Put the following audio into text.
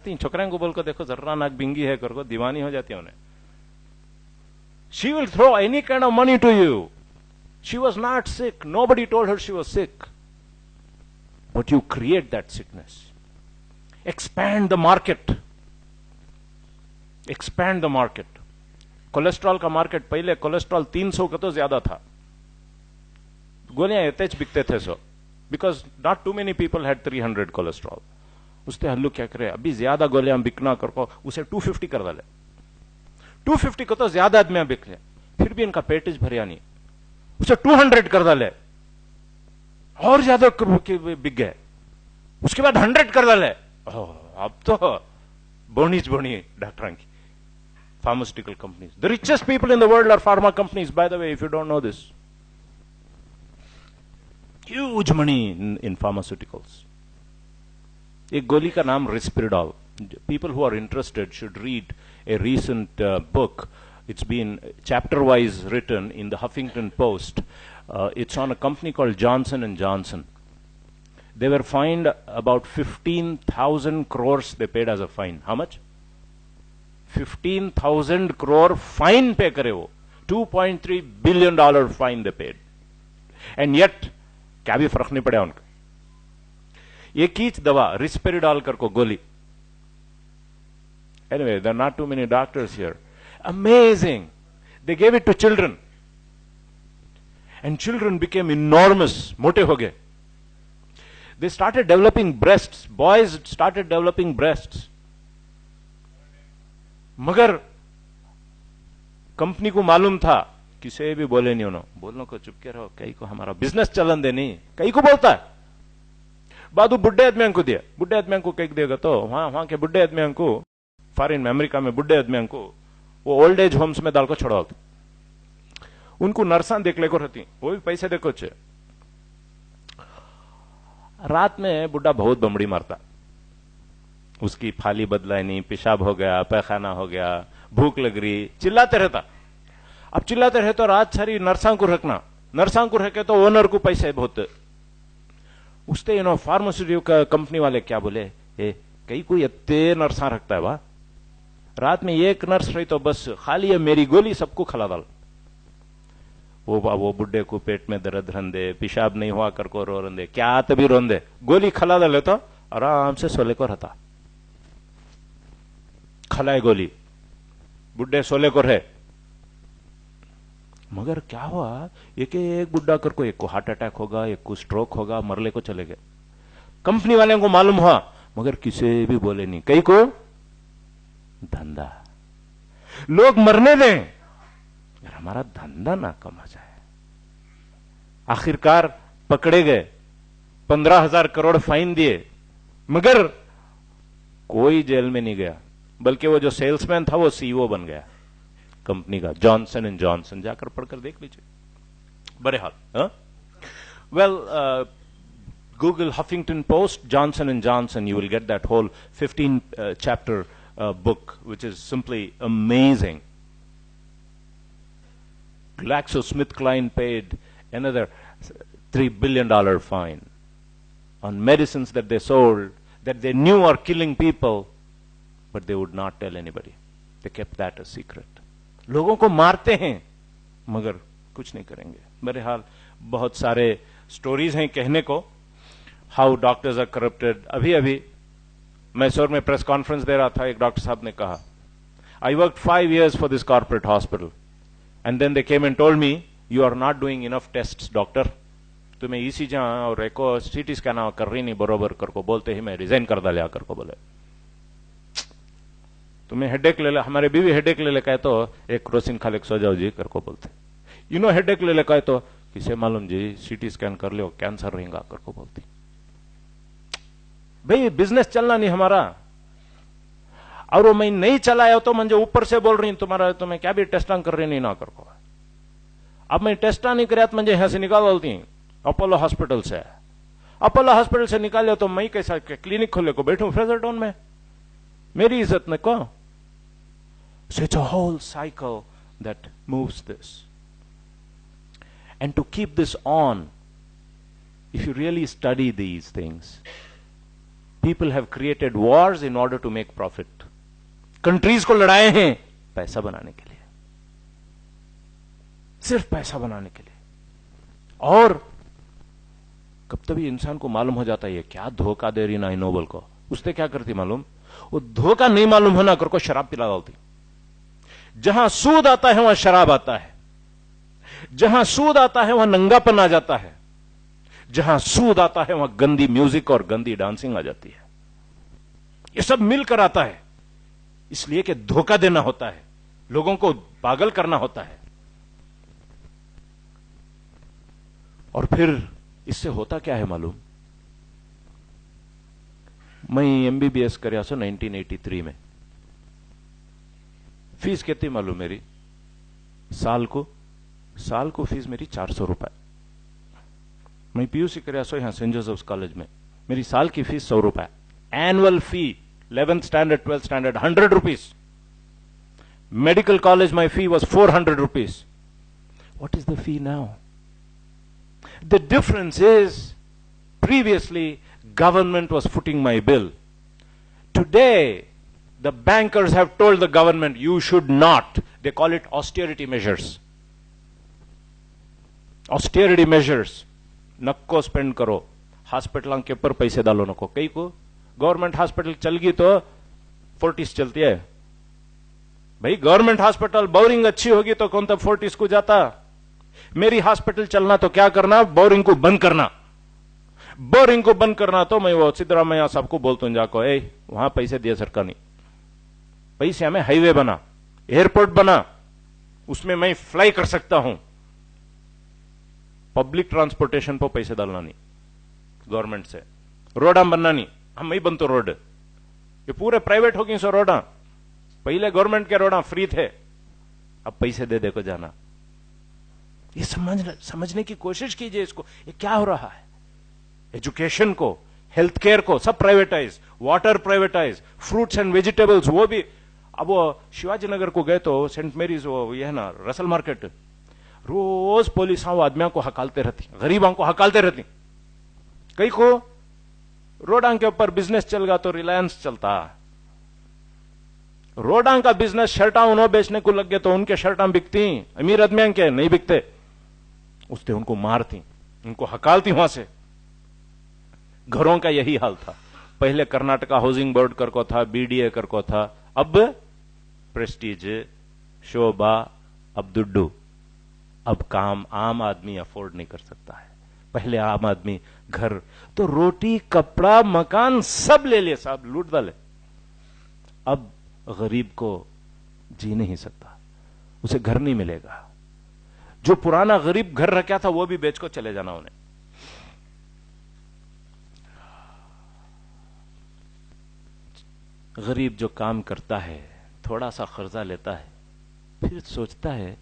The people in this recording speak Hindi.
छोकराओं को बोल को देखो जर्रा नाक बिंगी है कर को दीवानी हो जाती है उन्हें. She will throw any kind of money to you. She was not sick. Nobody told her she was sick. But you create that sickness. Expand the market. Expand the market. Cholesterol का मार्केट पहले कोलेस्ट्रॉल 300 का तो ज्यादा था. गोलियां यथेच बिकते थे सो. Because not too many people had 300 cholesterol. उससे हल्लू क्या करे, अभी ज्यादा गोलियां बिकना करको उसे 250 कर डाले. 250 को तो ज्यादा आदमी बिक ले, फिर भी इनका पेटेज भरिया नहीं. उसे 200 कर डाले और ज्यादा बिक गए. उसके बाद 100 कर डाले. अब तो बोनी डॉक्टर की pharmaceutical companies. The richest people in the world are pharma companies, by the way, if you don't know this. Huge money in pharmaceuticals. एक गोली का नाम Risperdal. People who are interested should read a recent book. It's been chapter-wise written in the Huffington Post. It's on a company called Johnson & Johnson. They were fined about 15,000 crores they paid as a fine. How much? 15,000 crore fine pay करे वो. $2.3 billion fine they paid. And yet, क्या भी फर्क नहीं पड़ा उनका. एक ही दवा Risperdal करको गोली. Anyway, there are not too many doctors here. Amazing. They gave it to children. And children became enormous. मोटे हो गए. They started developing breasts. Boys started developing breasts. मगर कंपनी को मालूम था, किसे भी बोले नहीं उन्होंने. बोलने को चुप के रहो, कई को हमारा बिजनेस चलन दे नहीं. कई को बोलता है बादू बुढ़े आदमियों को दिया. बुढ़े आदमियों को कई देगा तो वहां के बुढ़े आदमियों को, फॉरेन में अमेरिका में बुढ़े आदमियों को वो ओल्ड एज होम्स में डाल को छोड़ा. उनको नर्सा देख ले को रहती, वो भी पैसे देखो छे. रात में बुढ़ा बहुत बमड़ी मारता. उसकी फाली बदलाई नहीं, पेशाब हो गया, पैखाना हो गया, भूख लग रही, चिल्लाते रहता. अब चिल्लाते रहे तो रात सारी नर्सा को रखना. नर्सा को रखे तो ओनर को पैसे बहुत. उससे फार्मास्यूटिकल कंपनी वाले क्या बोले, कई कोई इतने नर्सा रखता है वाह, रात में एक नर्स रही तो बस खाली है मेरी गोली सबको खिला डाल. वो बुढ़े को पेट में दर्द रंदे, पेशाब नहीं हुआ कर को रो रंदे, क्या तभी रोंदे, गोली खिला डाले तो आराम से सोले को रहता. खलाए गोली, बुढ़े सोले को रहे. मगर क्या हुआ, एक बुढ़ा कर को, एक को हार्ट अटैक होगा, एक को स्ट्रोक होगा, मरले को चले गए. कंपनी वाले को मालूम हुआ, मगर किसी भी बोले नहीं. कई को धंधा, लोग मरने दें यार, हमारा धंधा ना कमा जाए. आखिरकार पकड़े गए, 15,000 करोड़ फाइन दिए, मगर कोई जेल में नहीं गया. बल्कि वो जो सेल्समैन था वो सीईओ बन गया कंपनी का, जॉनसन एंड जॉनसन. जाकर पढ़कर देख लीजिए. बड़े हाल. Well, Google Huffington Post, Johnson and Johnson, you will get that whole 15 chapter book, which is simply amazing. GlaxoSmithKline paid another $3 billion fine on medicines that they sold that they knew are killing people, but they would not tell anybody. They kept that a secret. लोगों को मारते हैं मगर कुछ नहीं करेंगे. बहरहाल बहुत सारे स्टोरीज हैं कहने को. How doctors are corrupted. अभी मैसूर में प्रेस कॉन्फ्रेंस दे रहा था, एक डॉक्टर साहब ने कहा, I work 5 years for this corporate hospital and then they came and told me you are not doing enough test doctor. तुम्हें ईसीजी और एको सीटी स्कैन कर रही नहीं बरोबर कर को. बोलते ही मैं रिजाइन कर डाले आकर को. बोले तुम्हें हेडेक ले ले, हमारे बीवी हेडेक ले ले कहे तो एक क्रोसिन खा ले सो जाओ जी कर को बोलते. हेडेक ले ले कहे तो किसे मालूम जी, सीटी स्कैन कर लो कैंसर रहेगा कर को बोलती. भाई बिजनेस चलना नहीं हमारा. और वो मैं नहीं चलाया तो मुझे ऊपर से बोल रही तुम्हारा, तुम्हें क्या भी टेस्टा कर रही नहीं ना कर को. अब मैं टेस्टा नहीं कराया तो मुझे यहां से निकाल डालती अपोलो हॉस्पिटल से. अपोलो हॉस्पिटल से निकाले तो मैं कैसा क्लिनिक खोले को बैठूं फ्रेजरटाउन में, मेरी इज्जत ने को. So it's a whole cycle that moves this. And to keep this on, if you really study these things, people have created wars in order to make profit. Countries को लड़ाए हैं पैसा बनाने के लिए, सिर्फ पैसा बनाने के लिए। और कब तभी इंसान को मालूम हो जाता है ये क्या धोखा दे रही ना नोबल को। उसने क्या करती मालूम, वो धोखा नहीं मालूम होना कर को शराब पिला डालती। जहां सूद आता है वहां शराब आता है, जहां सूद आता है वहां नंगापन आ जाता है, जहां सूद आता है वहां गंदी म्यूजिक और गंदी डांसिंग आ जाती है। ये सब मिलकर आता है, इसलिए कि धोखा देना होता है, लोगों को पागल करना होता है। और फिर इससे होता क्या है मालूम, मैं एमबीबीएस કર્યા છો 1983 में। फीस कितनी मालूम मेरी, साल को फीस मेरी 400 रुपए। मैं पीयूसी કર્યા છો यहां सेंट जोसेफ्स कॉलेज में, मेरी साल की फीस 100 रुपए। Annual fee 11th standard 12th standard 100 rupees. Medical college my fee was 400 rupees. What is the fee now? The difference is, previously, government was footing my bill. Today, the bankers have told the government, you should not. They call it austerity measures. Austerity measures. नक्को स्पेंड करो, हॉस्पिटल के ऊपर पैसे डालो नको। कई को गवर्नमेंट हॉस्पिटल चल गई तो फोर्टिस चलती है। भाई गवर्नमेंट हॉस्पिटल बोरिंग अच्छी होगी तो कौन तब फोर्टिस को जाता। मेरी हॉस्पिटल चलना तो क्या करना, बोरिंग को बंद करना। बोरिंग को बंद करना तो मैं वो सिद्धरामैया साहब को बोलता हूं जाको, वहां पैसे दिए सरकार ने, पैसे हमें हाईवे बना, एयरपोर्ट बना, उसमें मैं फ्लाई कर सकता हूं। पब्लिक ट्रांसपोर्टेशन पर पैसे डालना नहीं गवर्नमेंट से, रोडा बनना नहीं, हम ही बनते रोड, ये पूरे प्राइवेट हो गई सो रोडा। पहले गवर्नमेंट के रोडा फ्री थे, अब पैसे दे दे को जाना। ये समझने की कोशिश कीजिए इसको, ये क्या हो रहा है। एजुकेशन को, हेल्थ केयर को सब privatise, water privatise, fruits and vegetables वो भी। अब वो शिवाजी नगर को गए तो सेंट मेरीज वो ये है ना रसल मार्केट, रोज पुलिस आदमियों को हकालते रहती, गरीबों को हकालते रहती। कई को रोडां के ऊपर बिजनेस चल गया तो रिलायंस चलता, रोडां का बिजनेस शर्टा उन्होंने बेचने को लग गए तो उनके शर्टा बिकती, अमीर आदमियों के नहीं बिकते, उससे उनको मारती, उनको हकालती वहां से। घरों का यही हाल था। पहले कर्नाटका हाउसिंग बोर्ड कर को था, बीडीए कर को था, अब प्रेस्टीज, शोभा, अब दुड्डू। अब काम आम आदमी अफोर्ड नहीं कर सकता है। पहले आम आदमी घर तो रोटी कपड़ा मकान सब ले लिए, साहब लूट डाले। अब गरीब को जी नहीं सकता, उसे घर नहीं मिलेगा। जो पुराना गरीब घर रखा था वो भी बेच को चले जाना उन्हें। गरीब जो काम करता है, थोड़ा सा कर्जा लेता है, फिर सोचता है